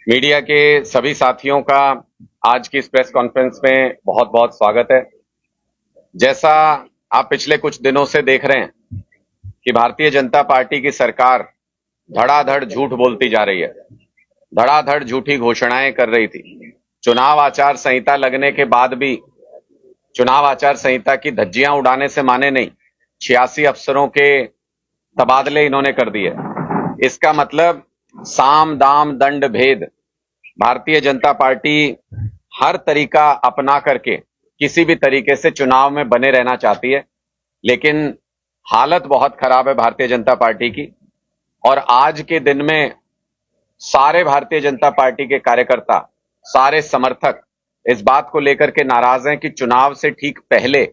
Media के सभी साथियों का आज की इस प्रेस कॉन्फ्रेंस में बहुत बहुत स्वागत है। जैसा आप पिछले कुछ दिनों से देख रहे हैं कि भारतीय जनता पार्टी की सरकार धड़ाधड़ झूठ बोलती जा रही है, धड़ाधड़ झूठी घोषणाएं कर रही थी। चुनाव आचार संहिता लगने के बाद भी चुनाव आचार संहिता की धज्जियां उड़ाने से माने नहीं, 86 अफसरों के तबादले इन्होंने कर दिए। इसका मतलब साम दाम दंड भेद भारतीय जनता पार्टी हर तरीका अपना करके किसी भी तरीके से चुनाव में बने रहना चाहती है, लेकिन हालत बहुत खराब है भारतीय जनता पार्टी की। और आज के दिन में सारे भारतीय जनता पार्टी के कार्यकर्ता, सारे समर्थक इस बात को लेकर के नाराज हैं कि चुनाव से ठीक पहले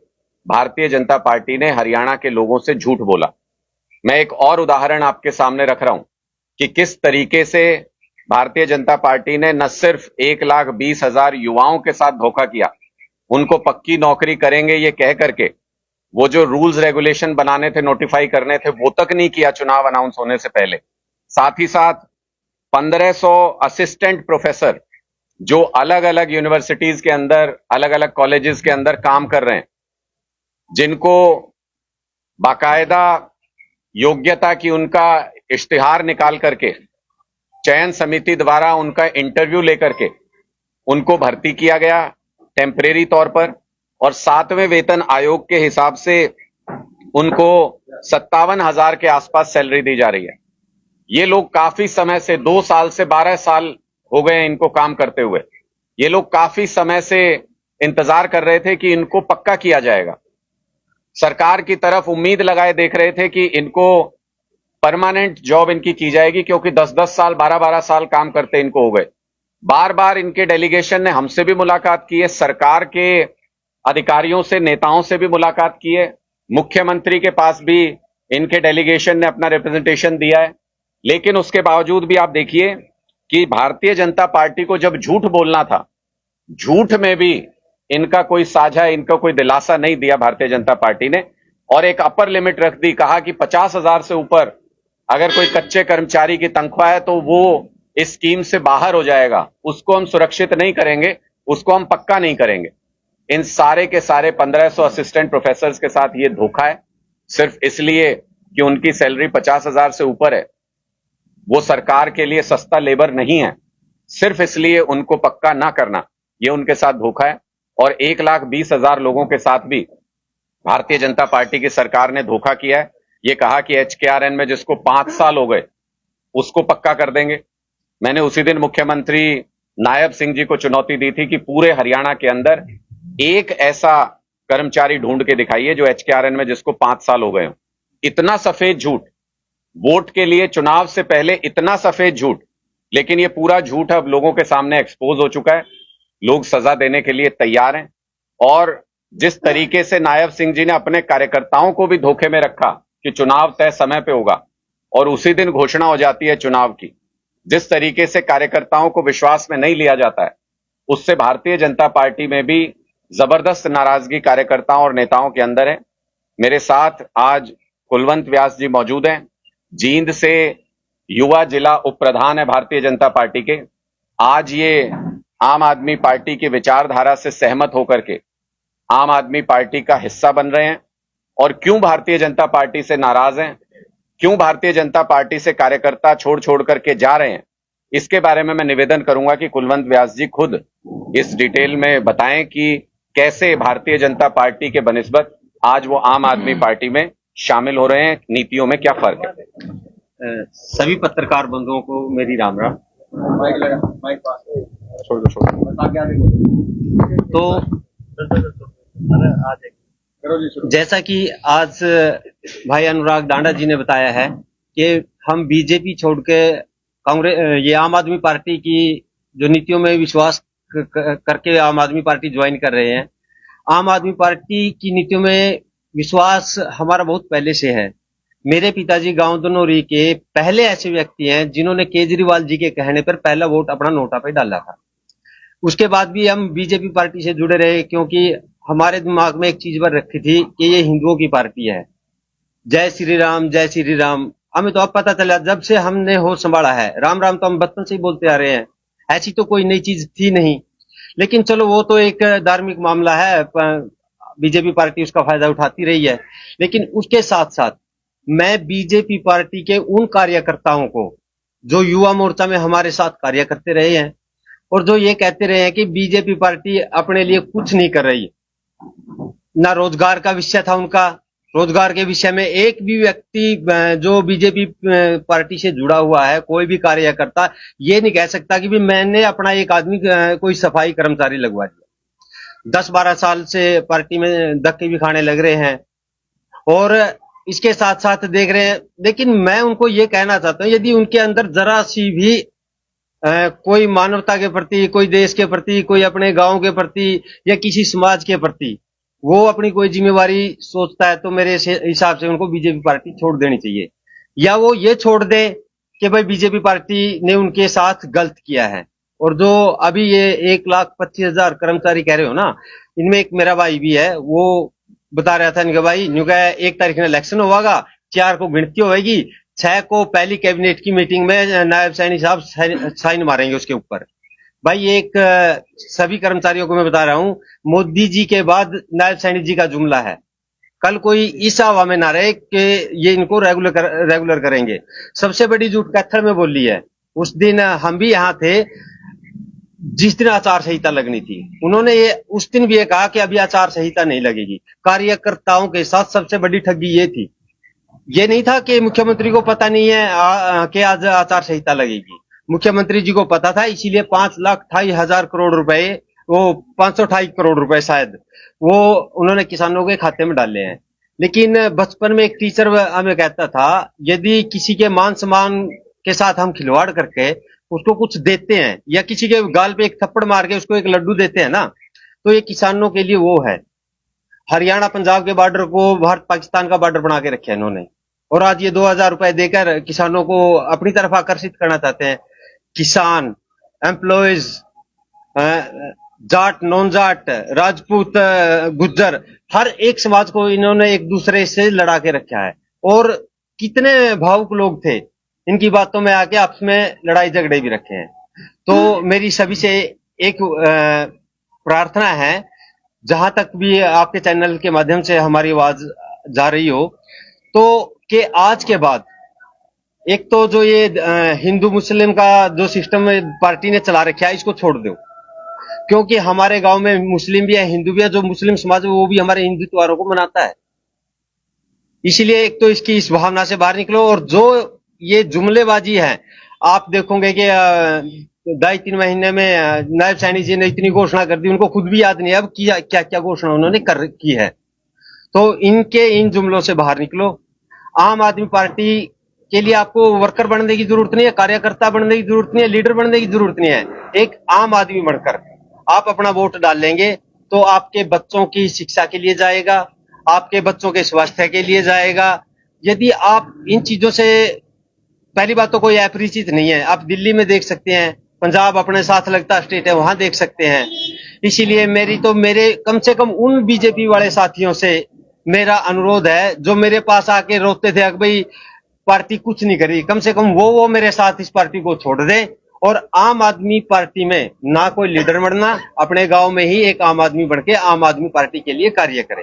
भारतीय जनता पार्टी ने हरियाणा के लोगों से झूठ बोला। मैं एक और उदाहरण आपके सामने रख रहा हूं कि किस तरीके से भारतीय जनता पार्टी ने न सिर्फ 1,20,000 युवाओं के साथ धोखा किया, उनको पक्की नौकरी करेंगे ये कह करके वो जो रूल्स रेगुलेशन बनाने थे, नोटिफाई करने थे, वो तक नहीं किया चुनाव अनाउंस होने से पहले। साथ ही साथ 1500 असिस्टेंट प्रोफेसर जो अलग अलग यूनिवर्सिटीज के अंदर, अलग अलग कॉलेजेस के अंदर काम कर रहे हैं, जिनको बाकायदा योग्यता की उनका इश्तिहार निकाल करके चयन समिति द्वारा उनका इंटरव्यू लेकर के उनको भर्ती किया गया टेम्परेरी तौर पर, और 7वें वेतन आयोग के हिसाब से उनको 57,000 के आसपास सैलरी दी जा रही है। ये लोग काफी समय से, 2 साल से 12 साल हो गए इनको काम करते हुए। ये लोग काफी समय से इंतजार कर रहे थे कि इनको पक्का किया जाएगा। सरकार की तरफ उम्मीद लगाए देख रहे थे कि इनको परमानेंट जॉब इनकी की जाएगी, क्योंकि 10-10 साल, 12-12 साल काम करते इनको हो गए। बार बार इनके डेलीगेशन ने हमसे भी मुलाकात की है, सरकार के अधिकारियों से, नेताओं से भी मुलाकात की है, मुख्यमंत्री के पास भी इनके डेलीगेशन ने अपना रिप्रेजेंटेशन दिया है। लेकिन उसके बावजूद भी आप देखिए कि भारतीय जनता पार्टी को जब झूठ बोलना था, झूठ में भी इनका कोई साझा, इनका कोई दिलासा नहीं दिया भारतीय जनता पार्टी ने, और एक अपर लिमिट रख दी। कहा कि 50,000 से ऊपर अगर कोई कच्चे कर्मचारी की तनख्वाह है तो वो इस स्कीम से बाहर हो जाएगा, उसको हम सुरक्षित नहीं करेंगे, उसको हम पक्का नहीं करेंगे। इन सारे के सारे 1500 असिस्टेंट प्रोफेसर के साथ ये धोखा है, सिर्फ इसलिए कि उनकी सैलरी 50,000 से ऊपर है। वो सरकार के लिए सस्ता लेबर नहीं है, सिर्फ इसलिए उनको पक्का ना करना, ये उनके साथ धोखा है। और 1,20,000 लोगों के साथ भी भारतीय जनता पार्टी की सरकार ने धोखा किया है। ये कहा कि HKRN में जिसको 5 साल हो गए उसको पक्का कर देंगे। मैंने उसी दिन मुख्यमंत्री नायब सिंह जी को चुनौती दी थी कि पूरे हरियाणा के अंदर एक ऐसा कर्मचारी ढूंढ के दिखाइए जो HKRN में जिसको 5 साल हो गए हो। इतना सफेद झूठ, वोट के लिए चुनाव से पहले इतना सफेद झूठ, लेकिन ये पूरा झूठ अब लोगों के सामने एक्सपोज हो चुका है। लोग सजा देने के लिए तैयार हैं। और जिस तरीके से नायब सिंह जी ने अपने कार्यकर्ताओं को भी धोखे में रखा कि चुनाव तय समय पे होगा और उसी दिन घोषणा हो जाती है चुनाव की, जिस तरीके से कार्यकर्ताओं को विश्वास में नहीं लिया जाता है, उससे भारतीय जनता पार्टी में भी जबरदस्त नाराजगी कार्यकर्ताओं और नेताओं के अंदर है। मेरे साथ आज कुलवंत व्यास जी मौजूद हैं, जींद से युवा जिला उप प्रधान है भारतीय जनता पार्टी के। आज ये आम आदमी पार्टी की विचारधारा से सहमत होकर के आम आदमी पार्टी का हिस्सा बन रहे हैं। और क्यों भारतीय जनता पार्टी से नाराज हैं, क्यों भारतीय जनता पार्टी से कार्यकर्ता छोड़ छोड़ करके जा रहे हैं, इसके बारे में मैं निवेदन करूंगा कि कुलवंत व्यास जी खुद इस डिटेल में बताएं कि कैसे भारतीय जनता पार्टी के बनिस्बत आज वो आम आदमी पार्टी में शामिल हो रहे हैं, नीतियों में क्या फर्क है। सभी पत्रकार बंधुओं को मेरी राम राम। माइक लगा, माइक पास छोड़ दो। तो जैसा कि आज भाई अनुराग डांडा जी ने बताया है कि हम बीजेपी छोड़ के कांग्रेस, ये आम आदमी पार्टी की जो नीतियों में विश्वास करके आम आदमी पार्टी ज्वाइन कर रहे हैं। आम आदमी पार्टी की नीतियों में विश्वास हमारा बहुत पहले से है। मेरे पिताजी गांव दनौरी के पहले ऐसे व्यक्ति हैं जिन्होंने केजरीवाल जी के कहने पर पहला वोट अपना नोटा पे डाला था। उसके बाद भी हम बीजेपी पार्टी से जुड़े रहे, क्योंकि हमारे दिमाग में एक चीज भर रखी थी कि ये हिंदुओं की पार्टी है। जय श्री राम, जय श्री राम। हमें तो अब पता चला जब से हमने होश संभाला है, राम राम तो हम बचपन से ही बोलते आ रहे हैं। ऐसी तो कोई नई चीज थी नहीं। लेकिन चलो वो तो एक धार्मिक मामला है, बीजेपी पार्टी उसका फायदा उठाती रही है। लेकिन उसके साथ साथ मैं बीजेपी पार्टी के उन कार्यकर्ताओं को जो युवा मोर्चा में हमारे साथ कार्य करते रहे हैं और जो ये कहते रहे हैं कि बीजेपी पार्टी अपने लिए कुछ नहीं कर रही, ना रोजगार का विषय था उनका, रोजगार के विषय में एक भी व्यक्ति जो बीजेपी पार्टी से जुड़ा हुआ है, कोई भी कार्यकर्ता ये नहीं कह सकता कि भी मैंने अपना एक आदमी कोई सफाई कर्मचारी लगवा दिया। 10-12 साल से पार्टी में धक्के भी खाने लग रहे हैं और इसके साथ साथ देख रहे हैं। लेकिन मैं उनको ये कहना चाहता हूं, यदि उनके अंदर जरा सी भी कोई मानवता के प्रति, कोई देश के प्रति, कोई अपने गांव के प्रति या किसी समाज के प्रति वो अपनी कोई जिम्मेवारी सोचता है, तो मेरे हिसाब से उनको बीजेपी पार्टी छोड़ देनी चाहिए। या वो ये छोड़ दे कि भाई बीजेपी पार्टी ने उनके साथ गलत किया है। और जो अभी ये 1,25,000 कर्मचारी कह रहे हो ना, इनमें एक मेरा भाई भी है, वो बता रहा था इनके भाई, 1 तारीख में इलेक्शन होगा, 4 को गिनती होगी, 6 को पहली कैबिनेट की मीटिंग में नायब सैनी साहब साइन मारेंगे उसके ऊपर। भाई एक सभी कर्मचारियों को मैं बता रहा हूं, मोदी जी के बाद नायब सैनी जी का जुमला है। कल कोई इस हवा में ना रहे कि ये इनको रेगुलर करेंगे। सबसे बड़ी झूठ कैथल में बोली है। उस दिन हम भी यहाँ थे जिस दिन आचार संहिता लगनी थी, उन्होंने ये उस दिन भी ये कहा कि अभी आचार संहिता नहीं लगेगी। कार्यकर्ताओं के साथ सबसे बड़ी ठगी ये थी। ये नहीं था कि मुख्यमंत्री को पता नहीं है कि आज आचार संहिता लगेगी। मुख्यमंत्री जी को पता था, इसीलिए 5,28,000 करोड़ रुपए, वो 528 करोड़ रुपए शायद, वो उन्होंने किसानों के खाते में डाले हैं। लेकिन बचपन में एक टीचर हमें कहता था, यदि किसी के मान सम्मान के साथ हम खिलवाड़ करके उसको कुछ देते हैं या किसी के गाल पे एक थप्पड़ मार के उसको एक लड्डू देते हैं ना, तो ये किसानों के लिए वो है। हरियाणा पंजाब के बॉर्डर को भारत पाकिस्तान का बॉर्डर बना के रखे इन्होंने, और आज ये 2,000 रुपए देकर किसानों को अपनी तरफ आकर्षित करना चाहते हैं। किसान, एम्प्लॉयज, जाट, नॉन जाट, राजपूत, गुज्जर, हर एक समाज को इन्होंने एक दूसरे से लड़ा के रखा है। और कितने भावुक लोग थे, इनकी बातों में आके आपस में लड़ाई झगड़े भी रखे हैं। तो मेरी सभी से एक प्रार्थना है, जहां तक भी आपके चैनल के माध्यम से हमारी आवाज जा रही हो, तो कि आज के बाद एक तो जो ये हिंदू मुस्लिम का जो सिस्टम पार्टी ने चला रखा है, इसको छोड़ दो। क्योंकि हमारे गांव में मुस्लिम भी है, हिंदू भी है, जो मुस्लिम समाज है वो भी हमारे हिंदू त्योहारों को मनाता है। इसीलिए एक तो इसकी इस भावना से बाहर निकलो। और जो ये जुमलेबाजी है, आप देखोगे कि 2.5-3 महीने में नायब सैनी जी ने इतनी घोषणा कर दी, उनको खुद भी याद नहीं है अब क्या क्या घोषणा उन्होंने की है। तो इनके इन जुमलों से बाहर निकलो। आम आदमी पार्टी के लिए आपको वर्कर बनने की जरूरत नहीं है, कार्यकर्ता बनने की जरूरत नहीं है, लीडर बनने की जरूरत नहीं है। एक आम आदमी बनकर आप अपना वोट डाल लेंगे तो आपके बच्चों की शिक्षा के लिए जाएगा, आपके बच्चों के स्वास्थ्य के लिए जाएगा। यदि आप इन चीजों से, पहली बात तो कोई अपरिचित नहीं है, आप दिल्ली में देख सकते हैं, पंजाब अपने साथ लगता स्टेट है, वहां देख सकते हैं। इसीलिए मेरे कम से कम उन बीजेपी वाले साथियों से मेरा अनुरोध है जो मेरे पास आके रोते थे कि भाई पार्टी कुछ नहीं करी, कम से कम वो मेरे साथ इस पार्टी को छोड़ दे और आम आदमी पार्टी में ना कोई लीडर बनना, अपने गांव में ही एक आम आदमी बन के आम आदमी पार्टी के लिए कार्य करे।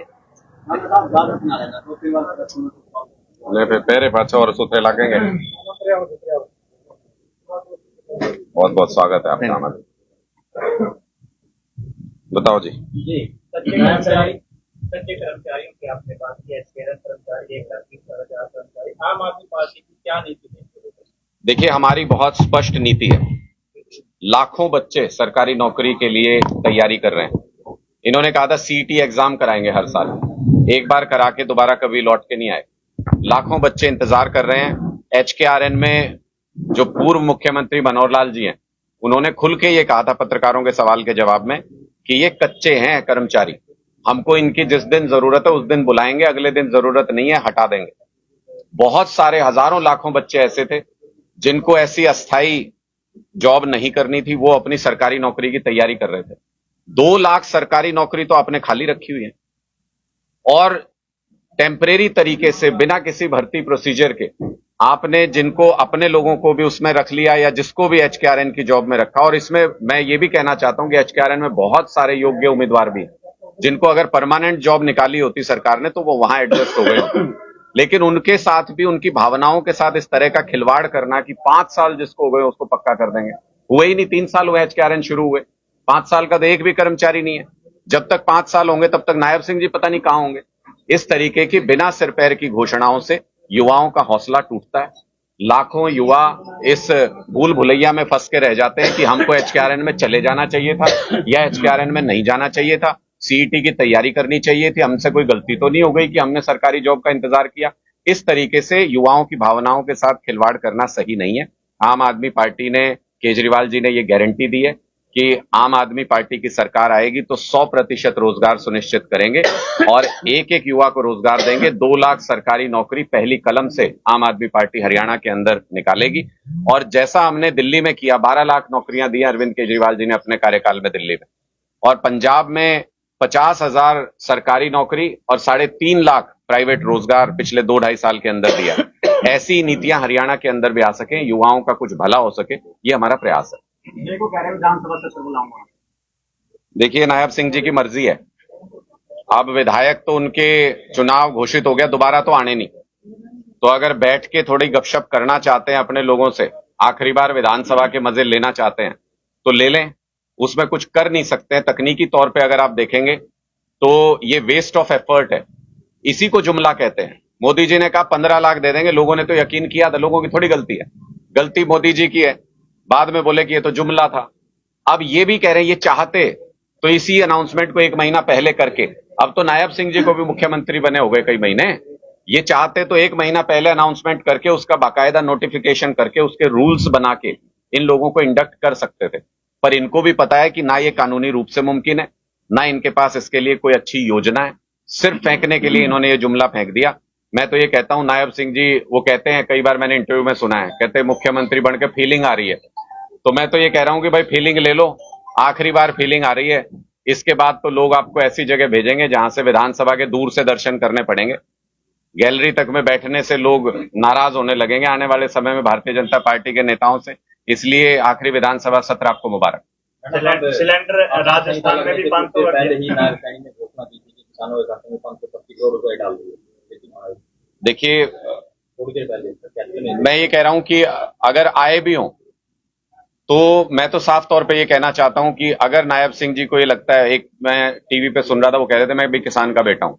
फिर तेरे पाछे और सूत्रे लगेंगे। बहुत बहुत स्वागत है आपका हमारे। बताओ जी। सच्चे कर्मचारियों की आपने बात की, कर्मचारी 1,30,000 कर्मचारी, आम आदमी पार्टी की क्या नीति है? देखिए, हमारी बहुत स्पष्ट नीति है। लाखों बच्चे सरकारी नौकरी के लिए तैयारी कर रहे हैं। इन्होंने कहा था सीईटी एग्जाम कराएंगे हर साल, एक बार करा के दोबारा कभी लौट के नहीं आए। लाखों बच्चे इंतजार कर रहे हैं। HKRN में जो पूर्व मुख्यमंत्री मनोहर लाल जी हैं, उन्होंने खुल के ये कहा था पत्रकारों के सवाल के जवाब में कि ये कच्चे हैं कर्मचारी, हमको इनकी जिस दिन जरूरत है उस दिन बुलाएंगे, अगले दिन जरूरत नहीं है हटा देंगे। बहुत सारे हजारों लाखों बच्चे ऐसे थे जिनको ऐसी अस्थाई जॉब नहीं करनी थी, वो अपनी सरकारी नौकरी की तैयारी कर रहे थे। 2 लाख सरकारी नौकरी तो आपने खाली रखी हुई है और टेम्परेरी तरीके से बिना किसी भर्ती प्रोसीजर के आपने जिनको अपने लोगों को भी उसमें रख लिया या जिसको भी एचकेआरएन की जॉब में रखा, और इसमें मैं ये भी कहना चाहता हूं कि एचकेआरएन में बहुत सारे योग्य उम्मीदवार भी हैं जिनको अगर परमानेंट जॉब निकाली होती सरकार ने तो वो वहां एडजस्ट हो गए होते। लेकिन उनके साथ भी उनकी भावनाओं के साथ इस तरह का खिलवाड़ करना कि 5 साल जिसको हो गए उसको पक्का कर देंगे, हुए ही नहीं। 3 साल हुए एचकेआरएन शुरू हुए, 5 साल का तो एक भी कर्मचारी नहीं है। जब तक 5 साल होंगे तब तक नायब सिंह जी पता नहीं कहां होंगे। इस तरीके की बिना सिर पैर की घोषणाओं से युवाओं का हौसला टूटता है। लाखों युवा इस भूल भुलैया में फंस के रह जाते हैं कि हमको एचकेआरएन में चले जाना चाहिए था या एचकेआरएन में नहीं जाना चाहिए था, सीईटी की तैयारी करनी चाहिए थी, हमसे कोई गलती तो नहीं हो गई कि हमने सरकारी जॉब का इंतजार किया। इस तरीके से युवाओं की भावनाओं के साथ खिलवाड़ करना सही नहीं है। आम आदमी पार्टी ने, केजरीवाल जी ने यह गारंटी दी है कि आम आदमी पार्टी की सरकार आएगी तो 100% रोजगार सुनिश्चित करेंगे और एक एक युवा को रोजगार देंगे। 2 लाख सरकारी नौकरी पहली कलम से आम आदमी पार्टी हरियाणा के अंदर निकालेगी। और जैसा हमने दिल्ली में किया, 12 लाख नौकरियां दी अरविंद केजरीवाल जी ने अपने कार्यकाल में दिल्ली में, और पंजाब में 50,000 सरकारी नौकरी और 3.5 लाख प्राइवेट रोजगार पिछले 2-2.5 साल के अंदर दिया। ऐसी नीतियां हरियाणा के अंदर भी आ सके, युवाओं का कुछ भला हो सके, ये हमारा प्रयास है। देखो कह रहे हैं विधानसभा सत्र बुलाऊंगा। देखिए, नायब सिंह जी की मर्जी है। अब विधायक तो उनके चुनाव घोषित हो गया, दोबारा तो आने नहीं। तो अगर बैठ के थोड़ी गपशप करना चाहते हैं अपने लोगों से, आखिरी बार विधानसभा के मजे लेना चाहते हैं तो ले लें, उसमें कुछ कर नहीं सकते हैं। तकनीकी तौर पे अगर आप देखेंगे तो ये वेस्ट ऑफ एफर्ट है, इसी को जुमला कहते हैं। मोदी जी ने कहा 15 लाख दे देंगे, लोगों ने तो यकीन किया था, लोगों की थोड़ी गलती है, गलती मोदी जी की है। बाद में बोले कि ये तो जुमला था। अब ये भी कह रहे हैं ये चाहते तो इसी अनाउंसमेंट को 1 महीना पहले करके, अब तो नायब सिंह जी को भी मुख्यमंत्री बने हो गए कई महीने, ये चाहते तो 1 महीना पहले अनाउंसमेंट करके उसका बाकायदा नोटिफिकेशन करके उसके रूल्स बना के इन लोगों को इंडक्ट कर सकते थे। पर इनको भी पता है कि ना ये कानूनी रूप से मुमकिन है, ना इनके पास इसके लिए कोई अच्छी योजना है, सिर्फ फेंकने के लिए इन्होंने ये जुमला फेंक दिया। मैं तो ये कहता हूं नायब सिंह जी, वो कहते हैं, कई बार मैंने इंटरव्यू में सुना है, कहते हैं मुख्यमंत्री बन के फीलिंग आ रही है। तो मैं तो ये कह रहा हूं कि भाई फीलिंग ले लो, आखिरी बार फीलिंग आ रही है। इसके बाद तो लोग आपको ऐसी जगह भेजेंगे जहां से विधानसभा के दूर से दर्शन करने पड़ेंगे, गैलरी तक में बैठने से लोग नाराज होने लगेंगे आने वाले समय में भारतीय जनता पार्टी के नेताओं से। इसलिए आखिरी विधानसभा सत्र आपको मुबारक। सिलेंडर राजस्थान में भी 500 पहले ही नारायण ने घोषणा की थी कि किसानों के खाते में 525 करोड़ रुपए डाल दिए। देखिए, थोड़ी देर पहले मैं ये कह रहा हूं कि अगर आए भी हों तो मैं तो साफ तौर पे ये कहना चाहता हूं कि अगर नायब सिंह जी को ये लगता है, एक मैं टीवी पे सुन रहा था, वो कह रहे थे मैं भी किसान का बेटा हूं।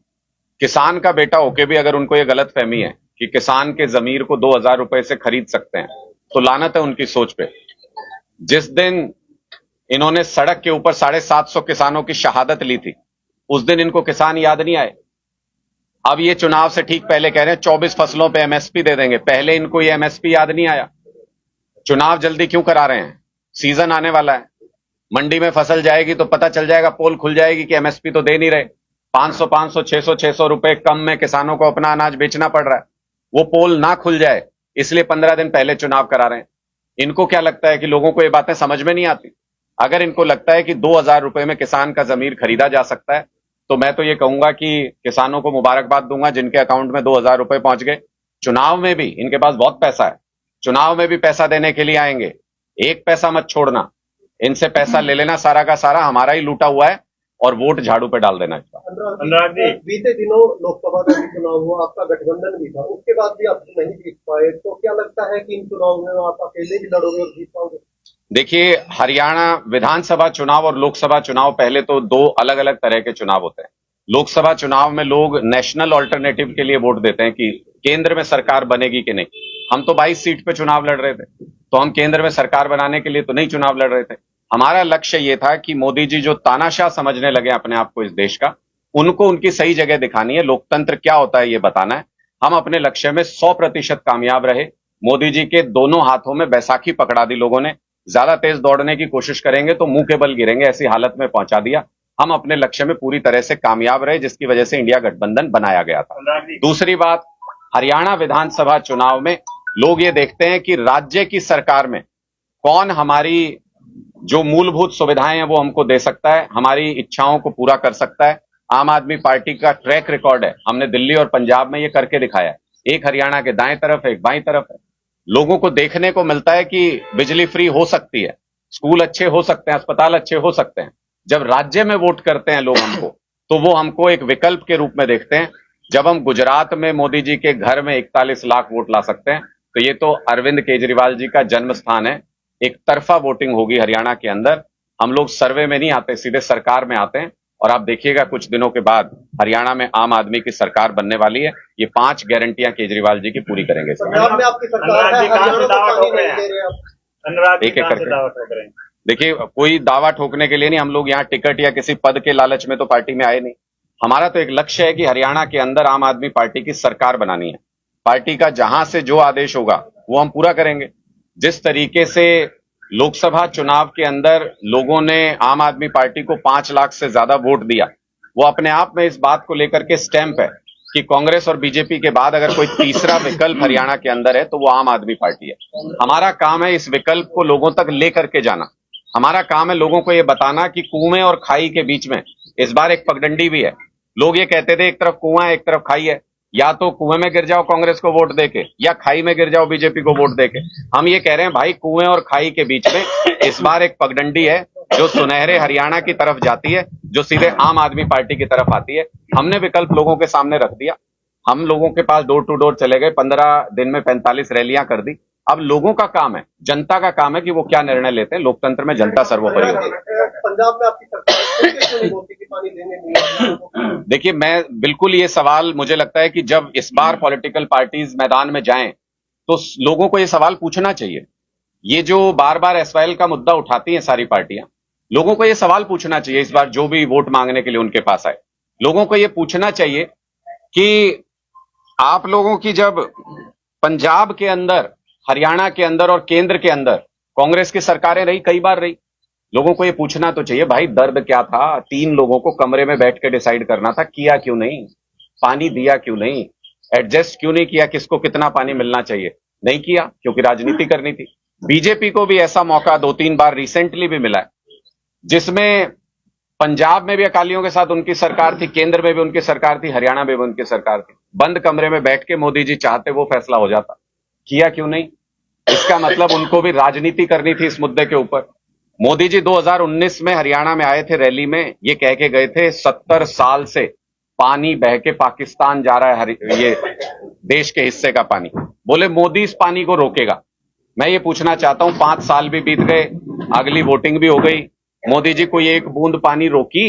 किसान का बेटा होके भी अगर उनको ये गलत फहमी है कि किसान के जमीर को 2,000 रुपए से खरीद सकते हैं, तो लानत है उनकी सोच पे। जिस दिन इन्होंने सड़क के ऊपर 750 किसानों की शहादत ली थी, उस दिन इनको किसान याद नहीं आए। अब ये चुनाव से ठीक पहले कह रहे हैं 24 फसलों पे एमएसपी दे देंगे, पहले इनको ये एमएसपी याद नहीं आया। चुनाव जल्दी क्यों करा रहे हैं? सीजन आने वाला है, मंडी में फसल जाएगी तो पता चल जाएगा, पोल खुल जाएगी कि एमएसपी तो दे नहीं रहे, 500 600 रुपए कम में किसानों को अपना अनाज बेचना पड़ रहा है। वो पोल ना खुल जाए इसलिए 15 दिन पहले चुनाव करा रहे हैं। इनको क्या लगता है कि लोगों को ये बातें समझ में नहीं आती? अगर इनको लगता है कि 2,000 रुपए में किसान का जमीर खरीदा जा सकता है, तो मैं तो ये कहूंगा कि किसानों को मुबारकबाद दूंगा जिनके अकाउंट में 2,000 रुपए पहुंच गए। चुनाव में भी इनके पास बहुत पैसा है, चुनाव में भी पैसा देने के लिए आएंगे, एक पैसा मत छोड़ना, इनसे पैसा ले लेना सारा का सारा, हमारा ही लूटा हुआ है, और वोट झाड़ू पे डाल देना। अनुराग जी, बीते दिनों लोकसभा का भी चुनाव हुआ, आपका गठबंधन भी था, उसके बाद भी आप नहीं जीत पाए, तो क्या लगता है कि इन चुनाव में आप अकेले भी लड़ोगे और जीत पाओगे? देखिए, हरियाणा विधानसभा चुनाव और लोकसभा चुनाव पहले तो 2 अलग अलग तरह के चुनाव होते हैं। लोकसभा चुनाव में लोग नेशनल ऑल्टरनेटिव के लिए वोट देते हैं कि केंद्र में सरकार बनेगी कि नहीं। हम तो 22 सीट पे चुनाव लड़ रहे थे, तो हम केंद्र में सरकार बनाने के लिए तो नहीं चुनाव लड़ रहे थे। हमारा लक्ष्य ये था कि मोदी जी जो तानाशाह समझने लगे अपने आप को इस देश का, उनको उनकी सही जगह दिखानी है, लोकतंत्र क्या होता है ये बताना है। हम अपने लक्ष्य में 100% कामयाब रहे। मोदी जी के दोनों हाथों में बैसाखी पकड़ा दी लोगों ने, ज्यादा तेज दौड़ने की कोशिश करेंगे तो मुंह के बल गिरेंगे, ऐसी हालत में पहुंचा दिया। हम अपने लक्ष्य में पूरी तरह से कामयाब रहे, जिसकी वजह से इंडिया गठबंधन बनाया गया था। दूसरी बात, हरियाणा विधानसभा चुनाव में लोग ये देखते हैं कि राज्य की सरकार में कौन हमारी जो मूलभूत सुविधाएं हैं वो हमको दे सकता है, हमारी इच्छाओं को पूरा कर सकता है। आम आदमी पार्टी का ट्रैक रिकॉर्ड है, हमने दिल्ली और पंजाब में ये करके दिखाया है। एक हरियाणा के दाएं तरफ है, एक बाईं तरफ है। लोगों को देखने को मिलता है कि बिजली फ्री हो सकती है, स्कूल अच्छे हो सकते हैं, अस्पताल अच्छे हो सकते हैं। जब राज्य में वोट करते हैं लोग हमको, तो वो हमको एक विकल्प के रूप में देखते हैं। जब हम गुजरात में मोदी जी के घर में 41 लाख वोट ला सकते हैं, तो ये तो अरविंद केजरीवाल जी का जन्म स्थान है। एक तरफा वोटिंग होगी हरियाणा के अंदर। हम लोग सर्वे में नहीं आते, सीधे सरकार में आते हैं। और आप देखिएगा कुछ दिनों के बाद हरियाणा में आम आदमी की सरकार बनने वाली है। ये 5 गारंटियां केजरीवाल जी की पूरी करेंगे। पंजाब में आपकी सरकार है, हरियाणा में पानी नहीं दे रहे आप। अनुराग जी एक एक कहाँ से करके। दावा ठोक रहे हैं? देखिए, कोई दावा ठोकने के लिए नहीं, हम लोग यहाँ टिकट या किसी पद के लालच में तो पार्टी में आए नहीं। हमारा तो एक लक्ष्य है कि हरियाणा के अंदर आम आदमी पार्टी की सरकार बनानी है। पार्टी का जहां से जो आदेश होगा वो हम पूरा करेंगे। जिस तरीके से लोकसभा चुनाव के अंदर लोगों ने आम आदमी पार्टी को 5 लाख से ज्यादा वोट दिया, वो अपने आप में इस बात को लेकर के स्टैंप है कि कांग्रेस और बीजेपी के बाद अगर कोई तीसरा विकल्प हरियाणा के अंदर है तो वो आम आदमी पार्टी है। हमारा काम है इस विकल्प को लोगों तक लेकर के जाना। हमारा काम है लोगों को ये बताना कि कुएं और खाई के बीच में इस बार एक पगडंडी भी है। लोग ये कहते थे एक तरफ कुआं है एक तरफ खाई है, या तो कुएं में गिर जाओ कांग्रेस को वोट देके, या खाई में गिर जाओ बीजेपी को वोट देके। हम ये कह रहे हैं भाई, कुएं और खाई के बीच में इस बार एक पगडंडी है जो सुनहरे हरियाणा की तरफ जाती है, जो सीधे आम आदमी पार्टी की तरफ आती है। हमने विकल्प लोगों के सामने रख दिया। हम लोगों के पास डोर टू डोर चले गए, 15 दिन में 45 रैलियां कर दी। अब लोगों का काम है, जनता का काम है कि वो क्या निर्णय लेते हैं। लोकतंत्र में जनता सर्वोपरि होती है। पंजाब में आपकी सरकार क्यों नहीं बोलती कि पानी देने नहीं है? देखिए, मैं बिल्कुल ये सवाल, मुझे लगता है कि जब इस बार पॉलिटिकल पार्टीज मैदान में जाएं तो लोगों को ये सवाल पूछना चाहिए। ये जो बार बार एसवाईएल का मुद्दा उठाती हैं सारी पार्टियां, लोगों को ये सवाल पूछना चाहिए। इस बार जो भी वोट मांगने के लिए उनके पास आए, लोगों को ये पूछना चाहिए कि आप लोगों की जब पंजाब के अंदर, हरियाणा के अंदर और केंद्र के अंदर कांग्रेस की सरकारें रही, कई बार रही, लोगों को ये पूछना तो चाहिए भाई दर्द क्या था। 3 लोगों को कमरे में बैठ के डिसाइड करना था, किया क्यों नहीं? पानी दिया क्यों नहीं? एडजस्ट क्यों नहीं किया किसको कितना पानी मिलना चाहिए? नहीं किया क्योंकि राजनीति करनी थी। बीजेपी को भी ऐसा मौका 2-3 बार रिसेंटली भी मिला है, जिसमें पंजाब में भी अकालियों के साथ उनकी सरकार थी, केंद्र में भी उनकी सरकार थी, हरियाणा में भी उनकी सरकार थी। बंद कमरे में बैठ के मोदी जी चाहते वो फैसला हो जाता, किया क्यों नहीं? इसका मतलब उनको भी राजनीति करनी थी इस मुद्दे के ऊपर। मोदी जी 2019 में हरियाणा में आए थे, रैली में ये कह के गए थे 70 साल से पानी बह के पाकिस्तान जा रहा है, ये देश के हिस्से का पानी। बोले मोदी इस पानी को रोकेगा। मैं ये पूछना चाहता हूं, 5 साल भी बीत गए, अगली वोटिंग भी हो गई, मोदी जी कोई एक बूंद पानी रोकी?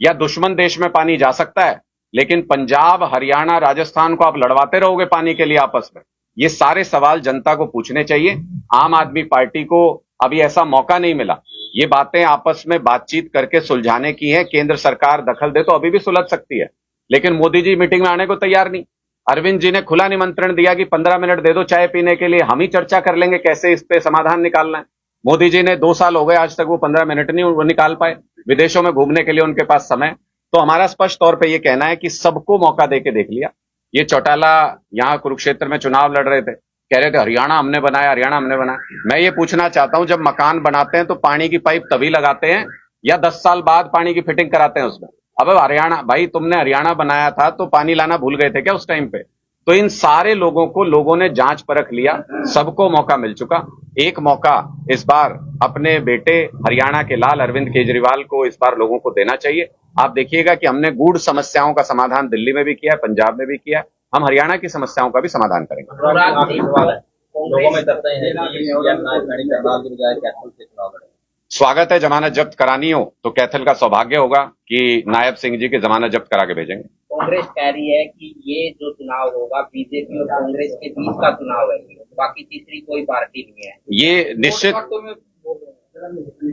या दुश्मन देश में पानी जा सकता है, लेकिन पंजाब, हरियाणा, राजस्थान को आप लड़वाते रहोगे पानी के लिए आपस में? ये सारे सवाल जनता को पूछने चाहिए। आम आदमी पार्टी को अभी ऐसा मौका नहीं मिला। ये बातें आपस में बातचीत करके सुलझाने की है। केंद्र सरकार दखल दे तो अभी भी सुलझ सकती है, लेकिन मोदी जी मीटिंग में आने को तैयार नहीं। अरविंद जी ने खुला निमंत्रण दिया कि 15 मिनट दे दो चाय पीने के लिए, हम ही चर्चा कर लेंगे कैसे इस पे समाधान निकालना है। मोदी जी ने 2 साल हो गए, आज तक वो 15 मिनट नहीं निकाल पाए। विदेशों में घूमने के लिए उनके पास समय। तो हमारा स्पष्ट तौर पे ये कहना है कि सबको मौका दे के देख लिया। ये चौटाला यहाँ कुरुक्षेत्र में चुनाव लड़ रहे थे, कह रहे थे हरियाणा हमने बनाया, हरियाणा हमने बनाया। मैं ये पूछना चाहता हूं, जब मकान बनाते हैं तो पानी की पाइप तभी लगाते हैं या 10 साल बाद पानी की फिटिंग कराते हैं उसमें? अब हरियाणा, भाई तुमने हरियाणा बनाया था तो पानी लाना भूल गए थे क्या उस टाइम पे? तो इन सारे लोगों को लोगों ने जांच परख लिया, सबको मौका मिल चुका। एक मौका इस बार अपने बेटे हरियाणा के लाल अरविंद केजरीवाल को इस बार लोगों को देना चाहिए। आप देखिएगा कि हमने गूढ़ समस्याओं का समाधान दिल्ली में भी किया है, पंजाब में भी किया है। हम हरियाणा की समस्याओं का भी समाधान करेंगे। लोगों में करते हैं कि करनाल की बजाय कैथल से चुनाव लड़े। स्वागत है, जमानत जब्त करानी हो तो कैथल का सौभाग्य होगा कि नायब सिंह जी की जमानत जब्त करा के भेजेंगे। कांग्रेस कह रही है कि ये जो चुनाव होगा बीजेपी और कांग्रेस के बीच का चुनाव है, बाकी तीसरी कोई पार्टी नहीं है। ये निश्चित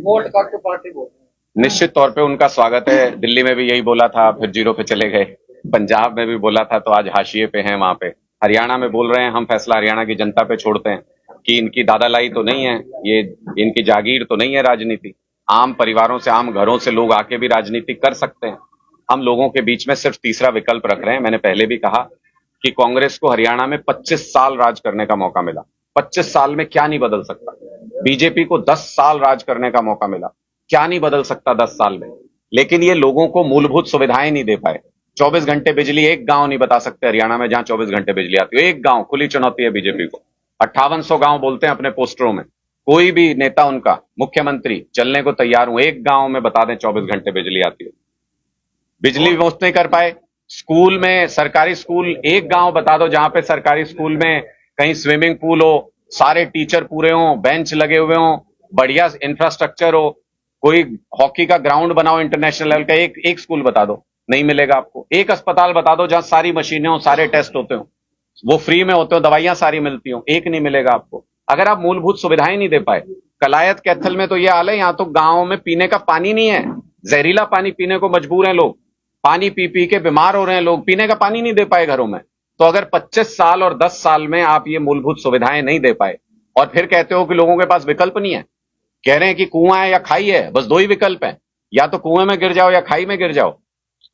वोट काटो पार्टी बोल निश्चित तौर पे उनका स्वागत है। दिल्ली में भी यही बोला था, फिर 0 पे चले गए। पंजाब में भी बोला था तो आज हाशिए पे हैं वहां पे। हरियाणा में बोल रहे हैं हम फैसला हरियाणा की जनता पे छोड़ते हैं कि इनकी दादालाई तो नहीं है, ये इनकी जागीर तो नहीं है राजनीति। आम परिवारों से, आम घरों से लोग आके भी राजनीति कर सकते हैं। हम लोगों के बीच में सिर्फ तीसरा विकल्प रख रहे हैं। मैंने पहले भी कहा कि कांग्रेस को हरियाणा में 25 साल राज करने का मौका मिला। 25 साल में क्या नहीं बदल सकता? बीजेपी को 10 साल राज करने का मौका मिला, क्या नहीं बदल सकता 10 साल में? लेकिन ये लोगों को मूलभूत सुविधाएं नहीं दे पाए। 24 घंटे बिजली एक गांव नहीं बता सकते हरियाणा में जहां 24 घंटे बिजली आती है। एक गांव, खुली चुनौती है बीजेपी को। 5800 गांव बोलते हैं अपने पोस्टरों में, कोई भी नेता उनका, मुख्यमंत्री, चलने को तैयार हूं, एक गांव में बता दें 24 घंटे बिजली आती है। बिजली मुफ्त नहीं कर पाए। स्कूल में, सरकारी स्कूल, एक गांव बता दो जहां पे सरकारी स्कूल में कहीं स्विमिंग पूल हो, सारे टीचर पूरे हों, बेंच लगे हुए हों, बढ़िया इंफ्रास्ट्रक्चर हो, कोई हॉकी का ग्राउंड बनाओ इंटरनेशनल लेवल का, एक स्कूल बता दो, नहीं मिलेगा आपको। एक अस्पताल बता दो जहां सारी मशीनें हो, सारे टेस्ट होते हो, वो फ्री में होते हो, दवाइयां सारी मिलती हो, एक नहीं मिलेगा आपको। अगर आप मूलभूत सुविधाएं नहीं दे पाए, कलायत कैथल में तो ये हाल है, यहां तो गांव में पीने का पानी नहीं है, जहरीला पानी पीने को मजबूर हैं लोग, पानी पी पी के बीमार हो रहे हैं लोग, पीने का पानी नहीं दे पाए घरों में। तो अगर 25 साल और 10 साल में आप ये मूलभूत सुविधाएं नहीं दे पाए और फिर कहते हो कि लोगों के पास विकल्प नहीं है, कह रहे हैं कि कुआं है या खाई है, बस दो ही विकल्प हैं, या तो कुएं में गिर जाओ या खाई में गिर जाओ।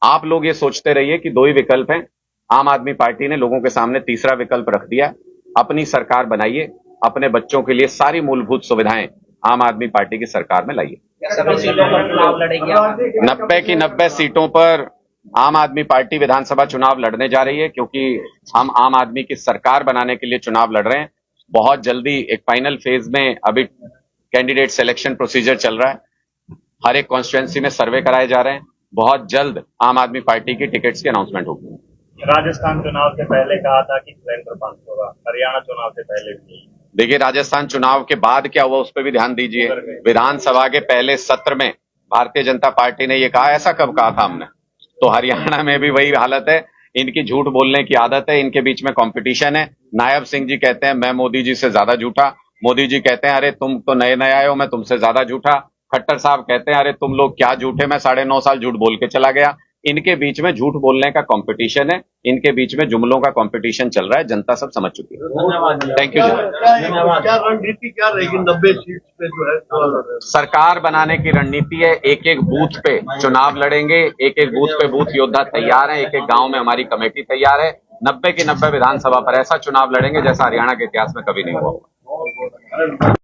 आप लोग ये सोचते रहिए कि दो ही विकल्प हैं। आम आदमी पार्टी ने लोगों के सामने तीसरा विकल्प रख दिया। अपनी सरकार बनाइए, अपने बच्चों के लिए सारी मूलभूत सुविधाएं आम आदमी पार्टी की सरकार में लाइए। सभी सीटों पर चुनाव लड़ेगी आप? 90 की 90 सीटों पर आम आदमी पार्टी विधानसभा चुनाव लड़ने जा रही है, क्योंकि हम आम आदमी की सरकार बनाने के लिए चुनाव लड़ रहे हैं। बहुत जल्दी एक फाइनल फेज में अभी कैंडिडेट सिलेक्शन प्रोसीजर चल रहा है, हर एक कॉन्स्टिट्यूएंसी में सर्वे कराए जा रहे हैं। बहुत जल्द आम आदमी पार्टी की टिकट्स की अनाउंसमेंट होगी। राजस्थान चुनाव से पहले कहा था कि सिलेंडर बंद होगा, हरियाणा चुनाव से पहले भी। देखिए, राजस्थान चुनाव के बाद क्या हुआ उस पर भी ध्यान दीजिए। विधानसभा के पहले सत्र में भारतीय जनता पार्टी ने ये कहा, ऐसा कब कहा था हमने? तो हरियाणा में भी वही हालत है, इनकी झूठ बोलने की आदत है, इनके बीच में कंपटीशन है। नायब सिंह जी कहते हैं मैं मोदी जी से ज्यादा झूठा, मोदी जी कहते हैं अरे तुम तो नए नए आए हो, मैं तुमसे ज्यादा झूठा। खट्टर साहब कहते हैं अरे तुम लोग क्या झूठे, मैं 9.5 साल झूठ बोल के चला गया। इनके बीच में झूठ बोलने का कंपटीशन है, इनके बीच में जुमलों का कंपटीशन चल रहा है, जनता सब समझ चुकी है। थैंक यू जी। क्या रणनीति क्या रहेगी 90 सीट पे जो है? सरकार बनाने की रणनीति है, एक एक बूथ पे चुनाव लड़ेंगे, एक एक बूथ पे बूथ योद्धा तैयार है, एक एक गांव में हमारी कमेटी तैयार है। 90 की 90 विधानसभा पर ऐसा चुनाव लड़ेंगे जैसा हरियाणा के इतिहास में कभी नहीं हुआ।